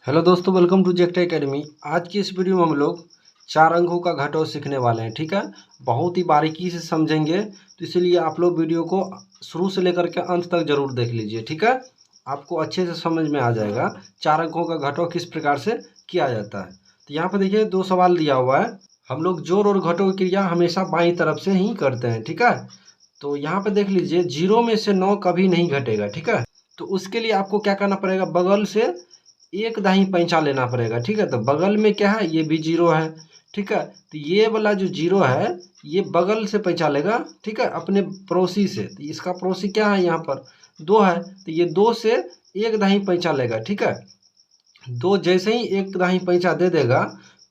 Hello दोस्तों, welcome to जेक्टा academy. आज की इस वीडियो में हम लोग 4 अंकों का घटाव सीखने वाले हैं। ठीक है, बहुत ही बारीकी से समझेंगे, तो इसलिए आप लोग वीडियो को शुरू से लेकर के अंत तक जरूर देख लीजिए। ठीक है, आपको अच्छे से समझ में आ जाएगा 4 अंकों का घटाव किस प्रकार से किया जाता है। तो यहाँ पर देखिए 2 सवाल दिया हुआ है। हम लोग जोड़ और घटाव की क्रिया हमेशा बाईं तरफ से ही करते हैं। ठीक है, तो यहाँ पर देख लीजिए 0 में से 9 कभी नहीं घटेगा। ठीक है, तो उसके लिए आपको क्या करना पड़ेगा, बगल से एक दाही पैंचा लेना पड़ेगा। ठीक है, तो बगल में क्या है, ये भी 0 है। ठीक है, तो ये वाला जो 0 है ये बगल से पैंचा लेगा। ठीक है, अपने पड़ोसी से। तो इसका पड़ोसी क्या है, यहाँ पर 2 है, तो ये 2 से एक दाही पैंचा लेगा। ठीक है, 2 जैसे ही एक दाही पैंचा दे देगा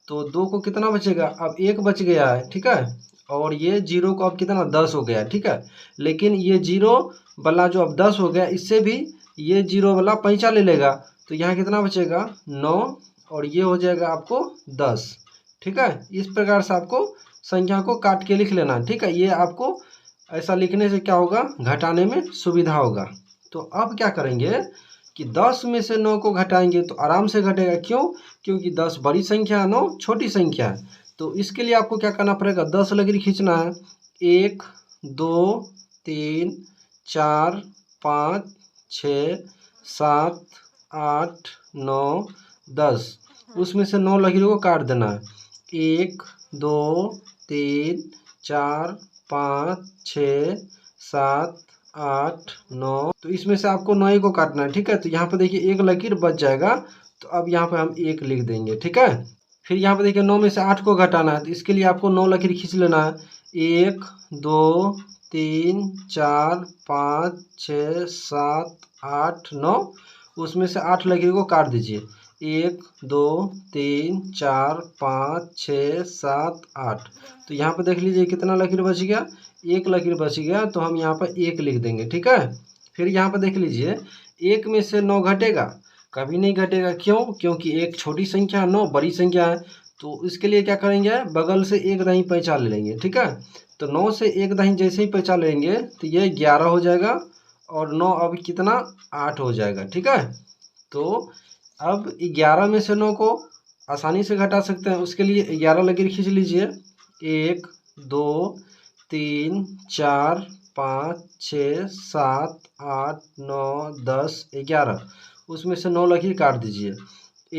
तो 2 को कितना बचेगा, अब 1 बच गया है। ठीक है, और ये 0 को अब कितना 10 हो गया। ठीक है, लेकिन ये 0 वाला जो अब 10 हो गया, इससे भी ये 0 वाला पैंचा ले लेगा, तो यहाँ कितना बचेगा 9, और ये हो जाएगा आपको 10। ठीक है, इस प्रकार से आपको संख्या को काट के लिख लेना। ठीक है, ये आपको ऐसा लिखने से क्या होगा, घटाने में सुविधा होगा। तो अब क्या करेंगे कि 10 में से 9 को घटाएंगे तो आराम से घटेगा। क्यों, क्योंकि 10 बड़ी संख्या है, 9 छोटी संख्या है। तो इसके लिए आपको क्या करना पड़ेगा, 10 लकीर खींचना है। 1 2 3 4 5 6 7 8 9 10, उसमें से 9 लकीरों को काट देना है। 1 2 3 4 5 6 7 8 9, तो इसमें से आपको 9 को काटना है। ठीक है, तो यहाँ पर देखिए एक लकीर बच जाएगा, तो अब यहाँ पर हम 1 लिख देंगे। ठीक है, फिर यहाँ पर देखिए 9 में से 8 को घटाना है, तो इसके लिए आपको 9 लकीर खींच लेना है। 1 2 3 4 5 6 7 8 9, उसमें से 8 लकीर को काट दीजिए। 1 2 3 4 5 6 7 8, तो यहाँ पर देख लीजिए कितना लकीर बच गया, 1 लकीर बच गया, तो हम यहाँ पर 1 लिख देंगे। ठीक है, फिर यहाँ पर देख लीजिए 1 में से 9 घटेगा, कभी नहीं घटेगा। क्यों, क्योंकि 1 छोटी संख्या है, 9 बड़ी संख्या है। तो इसके लिए क्या करेंगे, बगल से एक दाही पैंचा ले लेंगे। ठीक है, तो 9 से एक दाही जैसे ही पैंचा लेंगे तो ये 11 हो जाएगा, और 9 अब कितना 8 हो जाएगा। ठीक है, तो अब 11 में से 9 को आसानी से घटा सकते हैं। उसके लिए 11 लकीर खींच लीजिए। 1 2 3 4 5 6 7 8 9 10 11, उसमें से 9 लकीर काट दीजिए।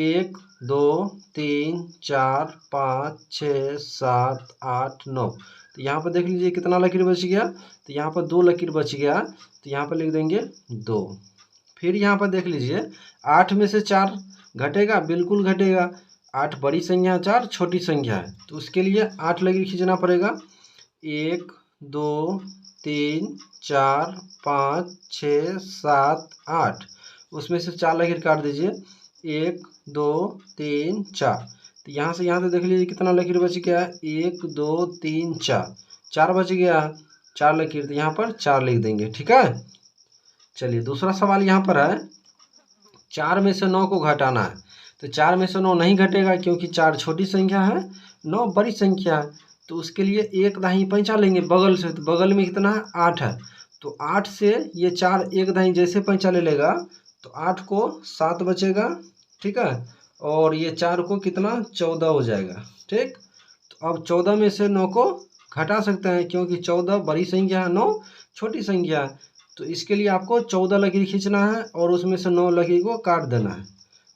1 2 3 4 5 6 7 8 9, तो यहाँ पर देख लीजिए कितना लकीर बच गया, तो यहाँ पर 2 लकीर बच गया, तो यहाँ पर लिख देंगे 2। फिर यहाँ पर देख लीजिए 8 में से 4 घटेगा, बिल्कुल घटेगा। 8 बड़ी संख्या है, 4 छोटी संख्या है, तो उसके लिए 8 लकीर खींचना पड़ेगा। 1 2 3 4 5 6 7 8, उसमें से 4 लकीर काट दीजिए। 1 2 3 4, तो यहाँ से देख लीजिए कितना लकीर बच गया है, 1 2 3 4, 4 बच गया, 4 लकीर, तो यहाँ पर 4 लिख देंगे। ठीक है, चलिए दूसरा सवाल यहाँ पर है, 4 में से 9 को घटाना है। तो 4 में से 9 नहीं घटेगा, क्योंकि 4 छोटी संख्या है, 9 बड़ी संख्या है। तो उसके लिए एक दाही पैंचा लेंगे बगल से, तो बगल में कितना है 8 है, तो 8 से ये 4 एक दाही जैसे पैंचा ले लेगा, तो 8 को 7 बचेगा। ठीक है, और ये 4 को कितना 14 हो जाएगा। ठीक, तो अब 14 में से 9 को घटा सकते हैं, क्योंकि 14 बड़ी संख्या है, 9 छोटी संख्या है। तो इसके लिए आपको 14 लकीर खींचना है, और उसमें से 9 लकीर को काट देना है।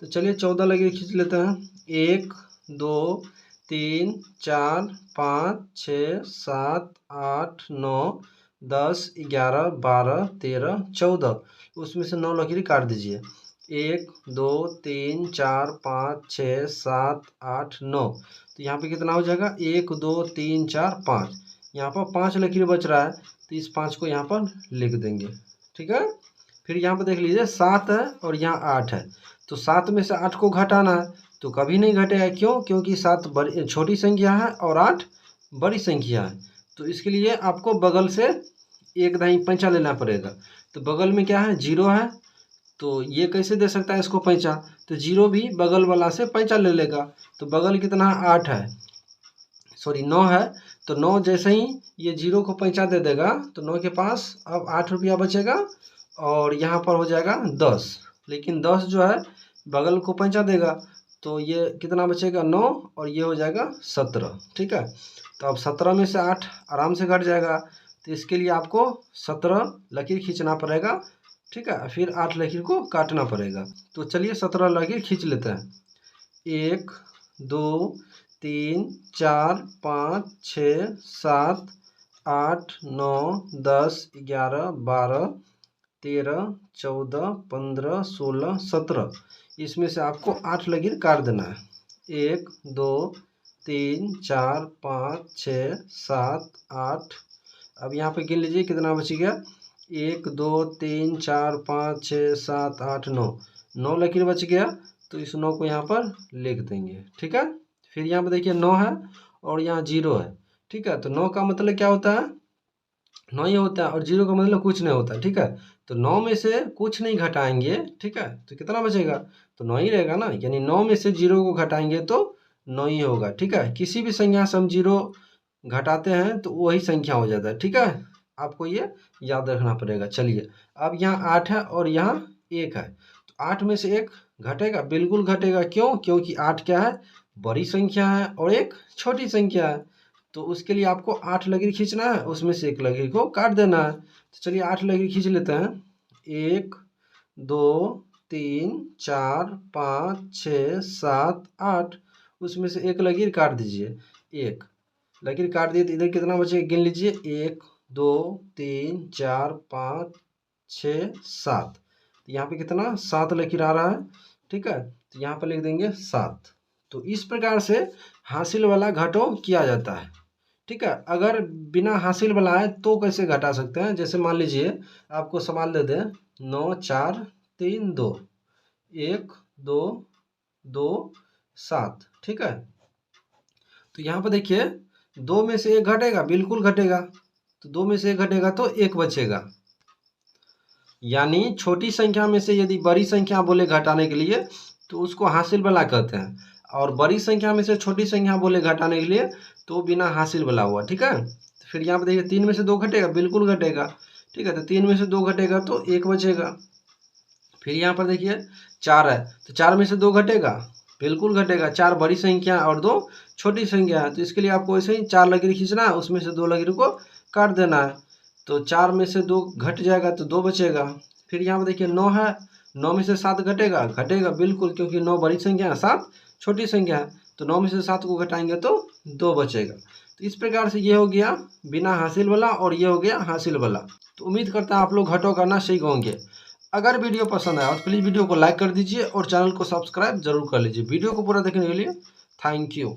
तो चलिए 14 लकीर खींच लेते हैं। 1 2 3 4 5 6 7 8 9 10 11 12 13 14, उसमें से 9 लकीर काट दीजिए। 1 2 3 4 5 6 7 8 9, तो यहाँ पे कितना हो जाएगा, 1 2 3 4 5, यहाँ पर 5 लकीर बच रहा है, तो इस 5 को यहाँ पर लिख देंगे। ठीक है, फिर यहाँ पर देख लीजिए 7 है और यहाँ 8 है, तो 7 में से 8 को घटाना है, तो कभी नहीं घटेगा। क्यों, क्योंकि 7 बड़ी छोटी संख्या है और 8 बड़ी संख्या है। तो इसके लिए आपको बगल से एक दाही पैंचा लेना पड़ेगा। तो बगल में क्या है, 0 है, तो ये कैसे दे सकता है इसको पैंचा, तो 0 भी बगल वाला से पैंचा ले लेगा। तो बगल कितना है 8 है, सॉरी 9 है, तो 9 जैसे ही ये 0 को पैंचा दे देगा, तो 9 के पास अब 8 रुपया बचेगा, और यहाँ पर हो जाएगा 10। लेकिन 10 जो है बगल को पैंचा देगा तो ये कितना बचेगा 9 और ये हो जाएगा 17। ठीक है, तो अब 17 में से 8 आराम से घट जाएगा, तो इसके लिए आपको 17 लकीर खींचना पड़ेगा। ठीक है, फिर 8 लकीर को काटना पड़ेगा। तो चलिए 17 लकीर खींच लेते हैं। 1 2 3 4 5 6 7 8 9 10 11 12 13 14 15 16 17। इसमें से आपको 8 लकीर काट देना है। 1 2 3 4 5 6 7 8। अब यहाँ पे गिन लीजिए कितना बच गया। 1 2 3 4 5 6 7 8 9। 9 लकीर बच गया, तो इस 9 को यहाँ पर लिख देंगे। ठीक है, फिर यहाँ पे देखिए 9 है और यहाँ 0 है। ठीक है, तो 9 का मतलब क्या होता है, 9 ही होता है, और 0 का मतलब कुछ नहीं होता है। ठीक है, तो 9 में से कुछ नहीं घटाएंगे, ठीक है, तो कितना बचेगा, तो 9 ही रहेगा ना। यानी 9 में से 0 को घटाएंगे तो 9 ही होगा। ठीक है, किसी भी संख्या से हम 0 घटाते हैं तो वही संख्या हो जाता है। ठीक है, आपको ये याद रखना पड़ेगा। चलिए, अब यहाँ 8 है और यहाँ 1 है, तो 8 में से 1 घटेगा, बिल्कुल घटेगा। क्यों, क्योंकि 8 क्या है, बड़ी संख्या है और 1 छोटी संख्या है। तो उसके लिए आपको 8 लकीर खींचना है, उसमें से 1 लकीर को काट देना है। तो चलिए 8 लकीर खींच लेते हैं। 1 2 3 4 5 6 7 8। उसमें से 1 लकीर काट दीजिए। 1 लकीर काट दिए तो इधर कितना बचेगा, गिन लीजिए। 1 2 3 4 5 6 7। तो यहाँ पे कितना, 7 लकीर आ रहा है। ठीक है, तो यहाँ पर लिख देंगे 7। तो इस प्रकार से हासिल वाला घटो किया जाता है। ठीक है, अगर बिना हासिल वाला है तो कैसे घटा सकते हैं, जैसे मान लीजिए आपको सवाल दे दें 9 4 3 2 1 2 2 7। ठीक है, तो यहाँ पर देखिए 2 में से 1 घटेगा, बिल्कुल घटेगा। तो 2 में से 1 घटेगा तो 1 बचेगा। यानी छोटी संख्या में से यदि बड़ी संख्या बोले घटाने के लिए तो उसको हासिल वाला कहते हैं, और बड़ी संख्या में से छोटी संख्या बोले घटाने के लिए तो बिना हासिल वाला हुआ। ठीक है, तो फिर यहाँ पे देखिए 3 में से 2 घटेगा, बिल्कुल घटेगा। ठीक है, तो 3 में से 2 घटेगा तो 1 बचेगा। फिर यहाँ पर देखिए 4 है, तो 4 में से 2 घटेगा, बिल्कुल घटेगा। 4 बड़ी संख्या और 2 छोटी संख्या है, तो इसके लिए आपको ऐसे ही 4 लकीर खींचना है, उसमें से 2 लकीर को काट देना है। तो 4 में से 2 घट जाएगा तो 2 बचेगा। फिर यहाँ पर देखिए 9 है, 9 में से 7 घटेगा, घटेगा बिल्कुल, क्योंकि 9 बड़ी संख्या है, 7 छोटी संख्या है। तो 9 में से 7 को घटाएंगे तो 2 बचेगा। तो इस प्रकार से ये हो गया बिना हासिल वाला और ये हो गया हासिल वाला। तो उम्मीद करता हूँ आप लोग घटो करना सीख होंगे। अगर वीडियो पसंद आया तो प्लीज़ वीडियो को लाइक कर दीजिए और चैनल को सब्सक्राइब जरूर कर लीजिए। वीडियो को पूरा देखने के लिए थैंक यू।